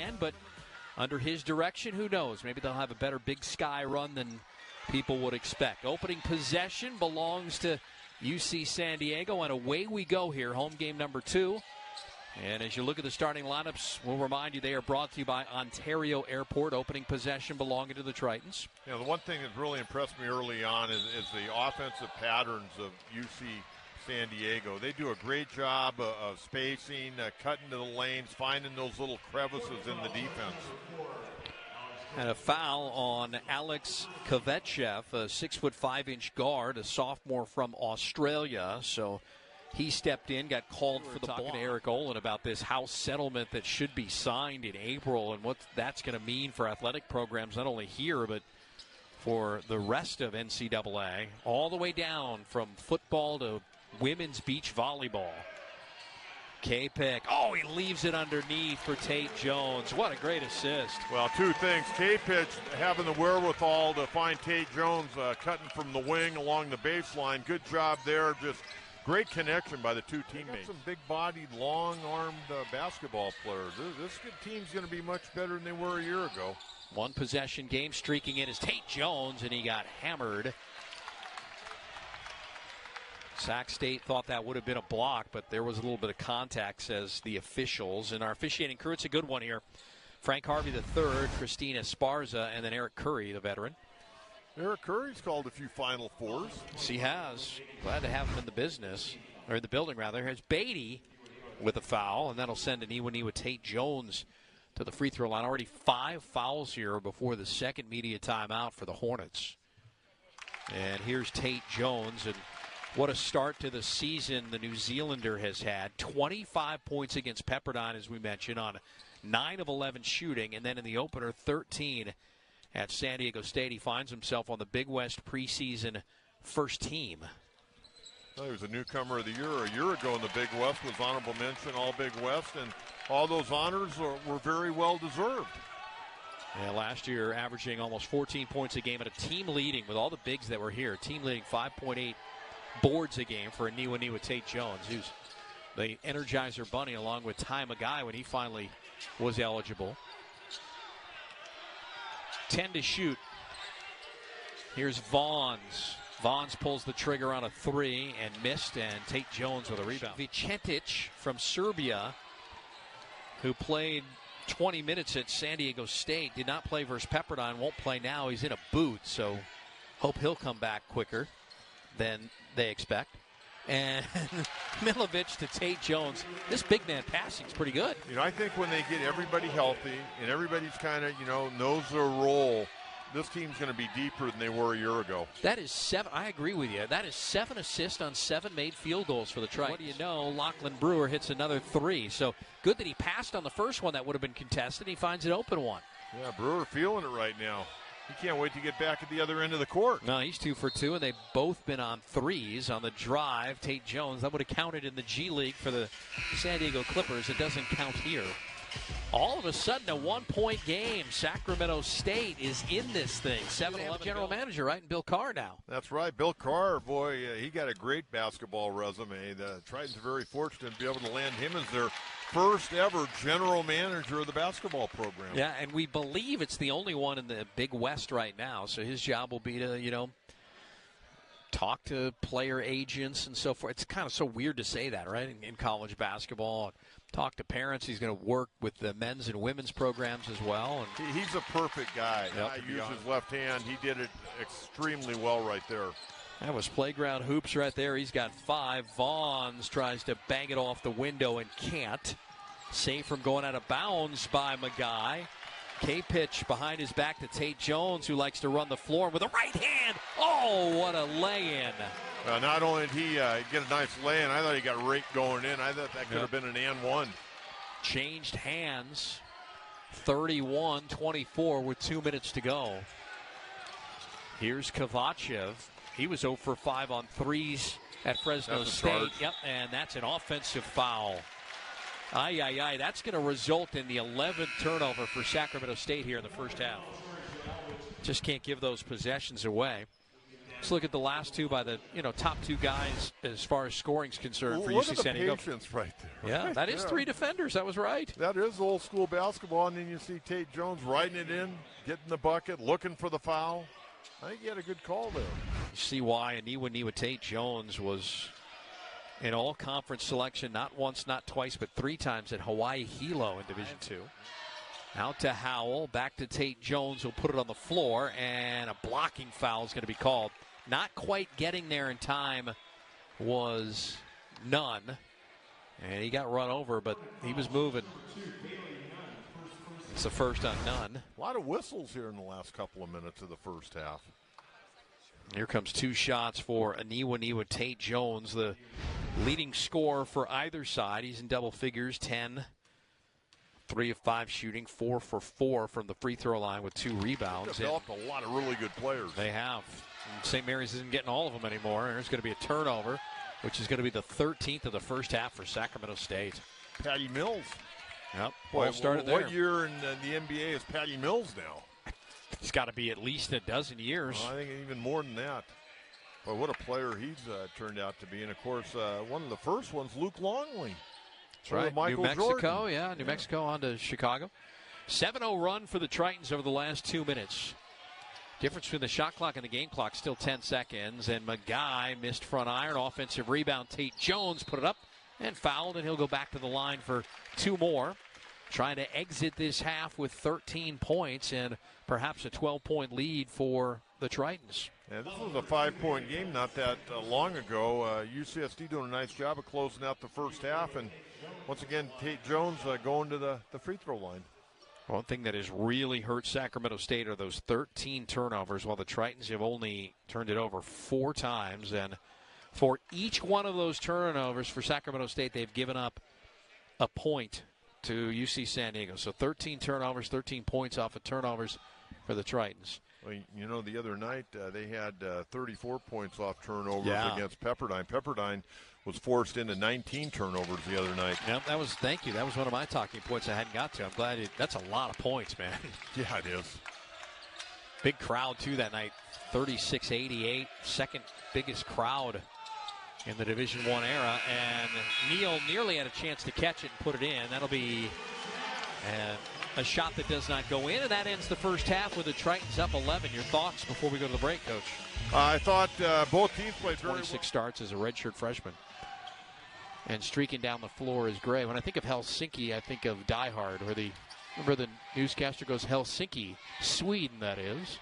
hand, but under his direction, who knows? Maybe they'll have a better Big Sky run than people would expect. Opening possession belongs to UC San Diego, and away we go here, home game number 2. And as you look at the starting lineups, we'll remind you they are brought to you by Ontario Airport. Opening possession belonging to the Tritons. You know, the one thing that really impressed me early on is the offensive patterns of UC San Diego. They do a great job of spacing, cutting to the lanes, finding those little crevices in the defense. And a foul on Alex Kovetchev, a 6'5" guard, a sophomore from Australia. So he stepped in, got called for the ball. To Eric Olin about this house settlement that should be signed in April and what that's going to mean for athletic programs, not only here, but for the rest of NCAA, all the way down from football to women's beach volleyball. K-Pick. Oh, he leaves it underneath for Tait-Jones. What a great assist. Well, two things. K-Pitch having the wherewithal to find Tait-Jones cutting from the wing along the baseline. Good job there. Just great connection by the two teammates. Some big-bodied, long-armed basketball players. This team's going to be much better than they were a year ago. One possession game streaking in is Tait-Jones, and he got hammered. Sac State thought that would have been a block, but there was a little bit of contact, says the officials. And our officiating crew, it's a good one here. Frank Harvey III, Christina Esparza, and then Eric Curry, the veteran. Eric Curry's called a few Final Fours. Yes, he has. Glad to have him in the business, or in the building, rather. Here's Beatty with a foul, and that'll send Aniwaniwa Tait-Jones to the free throw line. Already 5 fouls here before the second media timeout for the Hornets. And here's Tait-Jones, and what a start to the season the New Zealander has had. 25 points against Pepperdine, as we mentioned, on 9 of 11 shooting. And then in the opener, 13 at San Diego State. He finds himself on the Big West preseason first team. Well, he was a newcomer of the year. A year ago in the Big West was honorable mention, all Big West. And all those honors were very well deserved. Yeah, last year averaging almost 14 points a game at a team leading, with all the bigs that were here, team leading 5.8 boards a game for Aniwaniwa Tait-Jones, who's the Energizer Bunny along with Ty Magai when he finally was eligible. 10 to shoot. Here's Vaughns. Vaughns pulls the trigger on a 3 and missed, and Tait-Jones with a rebound. Vicentic from Serbia, who played 20 minutes at San Diego State, did not play versus Pepperdine, won't play now. He's in a boot, so hope he'll come back quicker than they expect. And Milovic to Tait-Jones. This big man passing is pretty good. You know, I think when they get everybody healthy and everybody's kind of, knows their role, this team's going to be deeper than they were a year ago. That is 7. I agree with you. That is 7 assists on 7 made field goals for the Tritons. What do you know? Lachlan Brewer hits another 3. So good that he passed on the first one that would have been contested. He finds an open one. Yeah, Brewer feeling it right now. He can't wait to get back at the other end of the court. No, he's 2 for 2, and they've both been on 3s on the drive. Tait-Jones, that would have counted in the G League for the San Diego Clippers. It doesn't count here. All of a sudden, a 1-point game. Sacramento State is in this thing. 7-11 general manager, right? And Bill Carr now. That's right. Bill Carr, boy, he got a great basketball resume. The Tritons are very fortunate to be able to land him as their first ever general manager of the basketball program. Yeah, and we believe it's the only one in the Big West right now. So his job will be to, talk to player agents and so forth. It's kind of so weird to say that, right, in college basketball. Talk to parents. He's going to work with the men's and women's programs as well. And he's a perfect guy. Yep. I use his left hand. He did it extremely well right there. That was playground hoops right there. He's got 5. Vaughns tries to bang it off the window and can't. Saved from going out of bounds by Magai. K-pitch behind his back to Tait-Jones, who likes to run the floor with a right hand. Oh, what a lay-in. Not only did he get a nice lay-in, I thought he got raked going in. I thought that could have been an and one. Changed hands. 31-24 with 2 minutes to go. Here's Kovachev. He was 0 for 5 on 3s at Fresno State. Yep, and that's an offensive foul. That's going to result in the 11th turnover for Sacramento State here in the first half. Just can't give those possessions away. Let's look at the last two by the top two guys as far as scoring's concerned for Look UC at the San Diego. patience right there. Yeah, that is three defenders. That was right. That is old school basketball, and then you see Tait-Jones riding it in, getting the bucket, looking for the foul. I think he had a good call there. You see why Aniwaniwa Tait-Jones was an all-conference selection, not once, not twice, but 3 times at Hawaii Hilo in Division II. Out to Howell, back to Tait-Jones, who'll put it on the floor, and a blocking foul is going to be called. Not quite getting there in time was Nunn, and he got run over, but he was moving. It's the first on Nunn. A lot of whistles here in the last couple of minutes of the first half. Here comes 2 shots for Aniwaniwa Tait-Jones, the leading scorer for either side. He's in double figures, 10. 3 of 5 shooting, 4 for 4 from the free throw line with 2 rebounds. Developed a lot of really good players. They have. And St. Mary's isn't getting all of them anymore. There's going to be a turnover, which is going to be the 13th of the first half for Sacramento State. Patty Mills. Yep. Boy, started what there. year in the NBA is Patty Mills now? It's got to be at least a dozen years. Well, I think even more than that. Boy, what a player he's turned out to be. And, of course, one of the first ones, Luke Longley. That's right. Michael New Mexico, Jordan. New Mexico on to Chicago. 7-0 run for the Tritons over the last 2 minutes. Difference between the shot clock and the game clock, still 10 seconds. And Magai missed front iron. Offensive rebound. Tait-Jones put it up and fouled, and he'll go back to the line for 2 more. Trying to exit this half with 13 points and perhaps a 12-point lead for the Tritons. Yeah, this was a 5-point game not that long ago. UCSD doing a nice job of closing out the first half. And once again, Tait-Jones going to the free throw line. One thing that has really hurt Sacramento State are those 13 turnovers, while the Tritons have only turned it over 4 times. And for each one of those turnovers for Sacramento State, they've given up a point to UC San Diego. So 13 turnovers, 13 points off of turnovers for the Tritons. Well, you know, the other night they had 34 points off turnovers against Pepperdine. Pepperdine was forced into 19 turnovers the other night. Yep, thank you. That was one of my talking points I hadn't got to. I'm glad that's a lot of points, man. Yeah, it is. Big crowd, too, that night. 36-88, second biggest crowd in the Division I era. And Neal nearly had a chance to catch it and put it in. That'll be a shot that does not go in, and that ends the first half with the Tritons up 11. Your thoughts before we go to the break, Coach? I thought both teams played very well. 26 starts as a redshirt freshman. And streaking down the floor is Gray. When I think of Helsinki, I think of Die Hard, where remember the newscaster goes, Helsinki, Sweden, that is.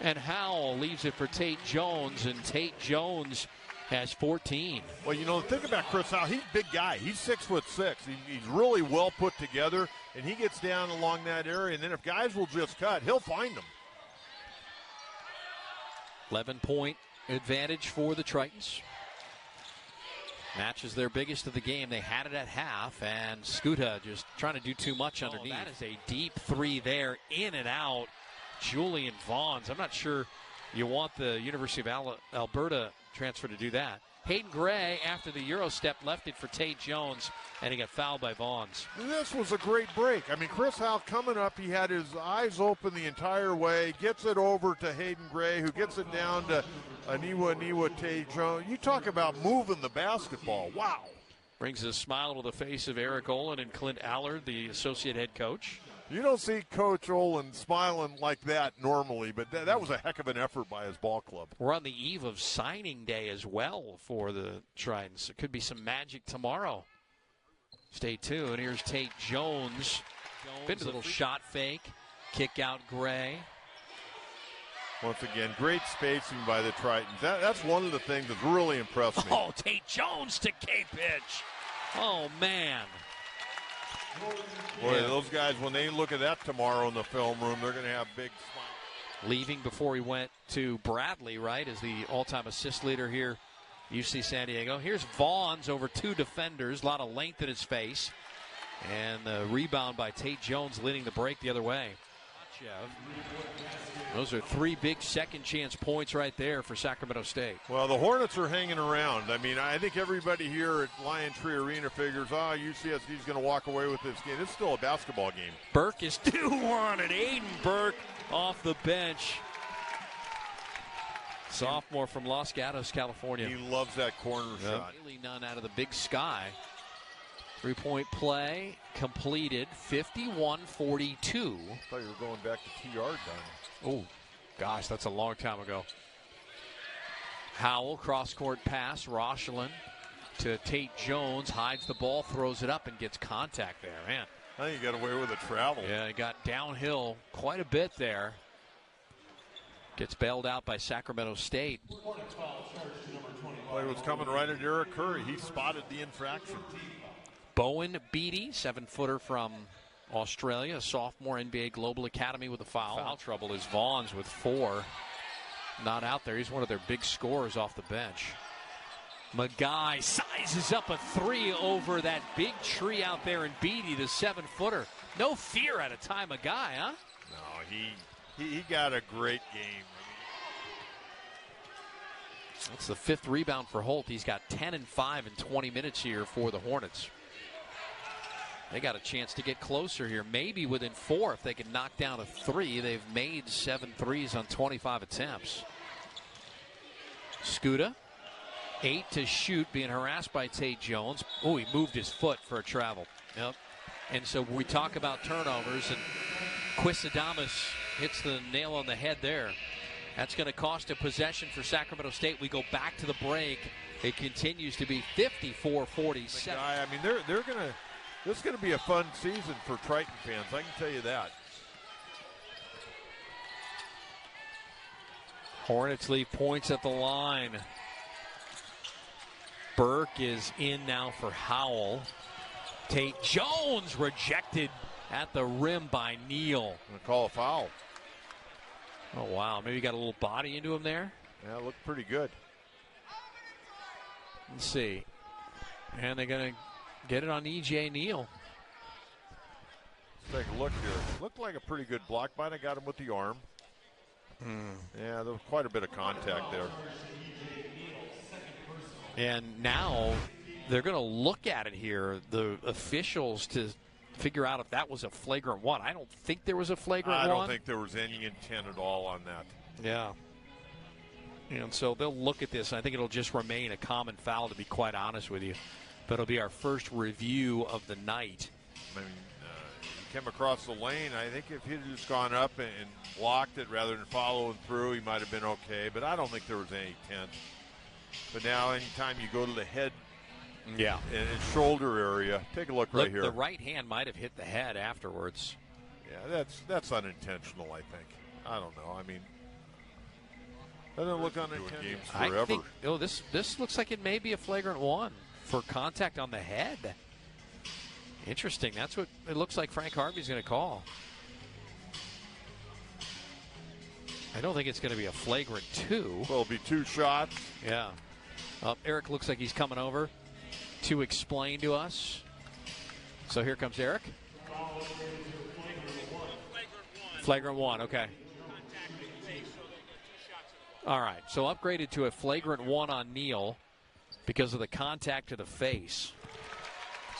And Howell leaves it for Tait-Jones, and Tait-Jones has 14. Well, you know, think about Chris Howell. He's a big guy. He's 6'6". He's really well put together, and he gets down along that area. And then if guys will just cut, he'll find them. 11-point advantage for the Tritons. Match is their biggest of the game. They had it at half, and Skuta just trying to do too much underneath. That is a deep 3 there, in and out. Julian Vaughns. I'm not sure you want the University of Alberta transfer to do that. Hayden Gray, after the Euro step, left it for Tait-Jones, and he got fouled by Vaughns. This was a great break. I mean, Chris Howell coming up, he had his eyes open the entire way, gets it over to Hayden Gray, who gets it down to Aniwaniwa Tait-Jones. You talk about moving the basketball. Wow. Brings a smile to the face of Eric Olin and Clint Allard, the associate head coach. You don't see Coach Olin smiling like that normally, but that was a heck of an effort by his ball club. We're on the eve of signing day as well for the Tritons. It could be some magic tomorrow. Stay tuned. Here's Tait-Jones. Been a little shot fake. Kick out Gray. Once again, great spacing by the Tritons. That's one of the things that's really impressed me. Oh, Tait-Jones to K-pitch. Oh, man. Boy, those guys, when they look at that tomorrow in the film room, they're going to have big smiles. Leaving before he went to Bradley, right, as the all-time assist leader here, UC San Diego. Here's Vaughns over 2 defenders, a lot of length in his face. And the rebound by Tait-Jones leading the break the other way. Those are 3 big second-chance points right there for Sacramento State. Well, the Hornets are hanging around. I mean, I think everybody here at Lion Tree Arena figures, UCSD is going to walk away with this game. It's still a basketball game. Burke is 2-1, and Aiden Burke off the bench. Sophomore from Los Gatos, California. He loves that corner shot. Really none out of the Big Sky. 3-point play completed, 51-42. I thought you were going back to 2-yard line. Oh, gosh, that's a long time ago. Howell, cross-court pass, Rochelin to Tait-Jones, hides the ball, throws it up, and gets contact there. Man, I think he got away with a travel. Yeah, he got downhill quite a bit there. Gets bailed out by Sacramento State. Play was coming right at Eric Curry. He spotted the infraction. Bowen Beatty, 7-footer from Australia, a sophomore, NBA Global Academy with a foul. Foul trouble is Vaughn's with 4. Not out there. He's one of their big scorers off the bench. Magai sizes up a 3 over that big tree out there, and Beatty, the 7-footer. No fear at a time, Magai, huh? No, he got a great game. That's the 5th rebound for Holt. He's got 10 and 5 in 20 minutes here for the Hornets. They got a chance to get closer here, maybe within 4 if they can knock down a 3. They've made 7 threes on 25 attempts. Skuta, 8 to shoot, being harassed by Tait-Jones. Oh, he moved his foot for a travel. Yep. And so we talk about turnovers, and Quisadamas hits the nail on the head there. That's going to cost a possession for Sacramento State. We go back to the break. It continues to be 54-47. I mean, they're going to. This is going to be a fun season for Triton fans. I can tell you that. Hornets leave points at the line. Burke is in now for Howell. Tait-Jones rejected at the rim by Neal. Going to call a foul. Oh, wow. Maybe got a little body into him there. Yeah, it looked pretty good. Let's see. And they're going to get it on E.J. Neal. Let's take a look here. Looked like a pretty good block. Might have got him with the arm. Yeah, there was quite a bit of contact there. And now they're going to look at it here, the officials, to figure out if that was a flagrant one. I don't think there was a flagrant one. I don't think there was any intent at all on that. Yeah. And so they'll look at this, and I think it'll just remain a common foul, to be quite honest with you. But it'll be our first review of the night. I mean, he came across the lane. I think if he had just gone up and blocked it rather than following through, he might have been okay. But I don't think there was any intent. But now anytime you go to the head and shoulder area, take a look right here. The right hand might have hit the head afterwards. Yeah, that's unintentional, I think. I don't know. I mean, doesn't look unintentional. Games forever. I think, this looks like it may be a flagrant one for contact on the head. Interesting. That's what it looks like Frank Harvey's going to call. I don't think it's going to be a flagrant 2. Well, it'll be 2 shots. Yeah. Eric looks like he's coming over to explain to us. So here comes Eric. Flagrant 1, okay. All right, so upgraded to a flagrant 1 on Neal because of the contact to the face.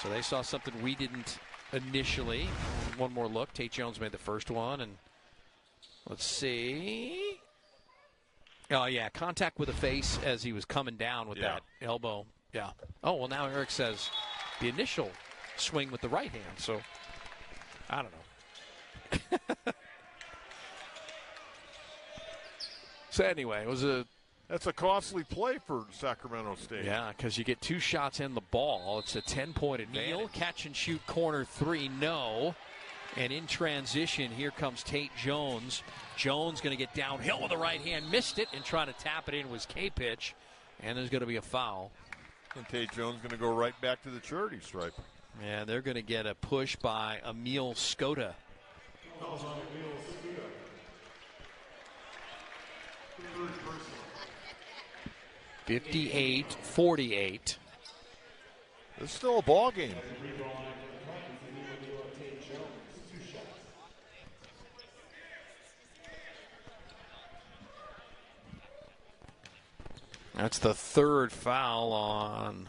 So they saw something we didn't initially. One more look. Tait-Jones made the first one, and let's see. Oh, yeah, contact with the face as he was coming down with that elbow. Yeah. Oh, well, now Eric says the initial swing with the right hand, so I don't know. So anyway, it was that's a costly play for Sacramento State. Yeah, because you get 2 shots in the ball. It's a 10-point advantage. Neal, catch and shoot corner 3, no. And in transition, here comes Tait-Jones. Jones going to get downhill with the right hand, missed it, and trying to tap it in was K-Pitch. And there's going to be a foul. And Tait-Jones going to go right back to the charity stripe. Yeah, they're going to get a push by Emil Skota. 58-48. It's still a ball game. That's the 3rd foul on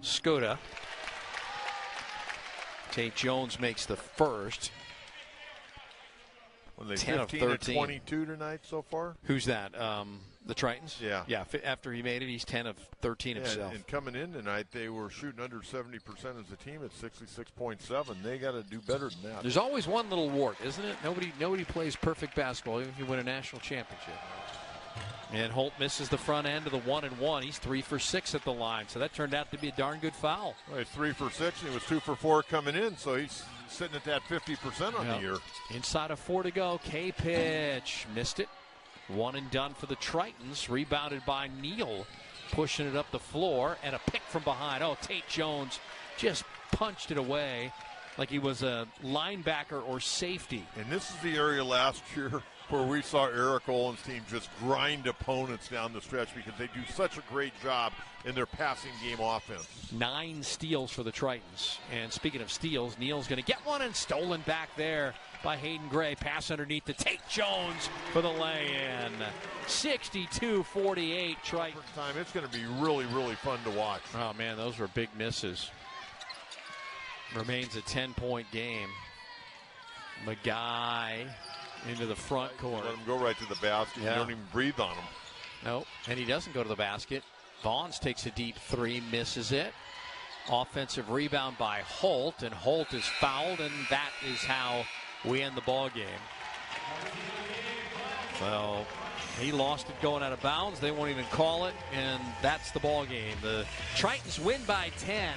Skota. Tait-Jones makes the first. When they 10 of 15 and 13. 22 tonight so far. Who's that? The Tritons? Yeah. Yeah, after he made it, he's 10 of 13 himself. And coming in tonight, they were shooting under 70% as a team at 66.7. They got to do better than that. There's always one little wart, isn't it? Nobody plays perfect basketball, even if you win a national championship. And Holt misses the front end of the 1-and-1. He's 3 for 6 at the line, so that turned out to be a darn good foul. Well, he's 3 for 6, and he was 2 for 4 coming in, so he's sitting at that 50% on the year. Inside of 4 to go. K-pitch. Missed it. 1 and done for the Tritons. Rebounded by Neal. Pushing it up the floor. And a pick from behind. Oh, Tait-Jones just punched it away like he was a linebacker or safety. And this is the area last year where we saw Eric Olin's team just grind opponents down the stretch because they do such a great job in their passing game offense. 9 steals for the Tritons. And speaking of steals, Neal's going to get one and stolen back there by Hayden Gray. Pass underneath to Tait-Jones for the lay-in. 62-48 Tritons. Time. It's going to be really, really fun to watch. Oh, man, those were big misses. Remains a 10-point game. Magai into the front corner. Let him go right to the basket. Yeah. You don't even breathe on him. Nope, and he doesn't go to the basket. Vaughns takes a deep 3, misses it. Offensive rebound by Holt, and Holt is fouled, and that is how we end the ball game. Well, he lost it going out of bounds. They won't even call it, and that's the ball game. The Tritons win by 10.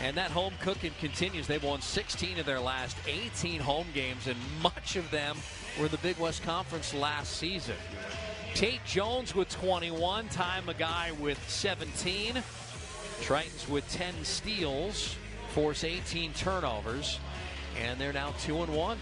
And that home cooking continues. They've won 16 of their last 18 home games, and much of them were the Big West Conference last season. Tait-Jones with 21, Ty Magai with 17. Tritons with 10 steals, force 18 turnovers, and they're now 2-1.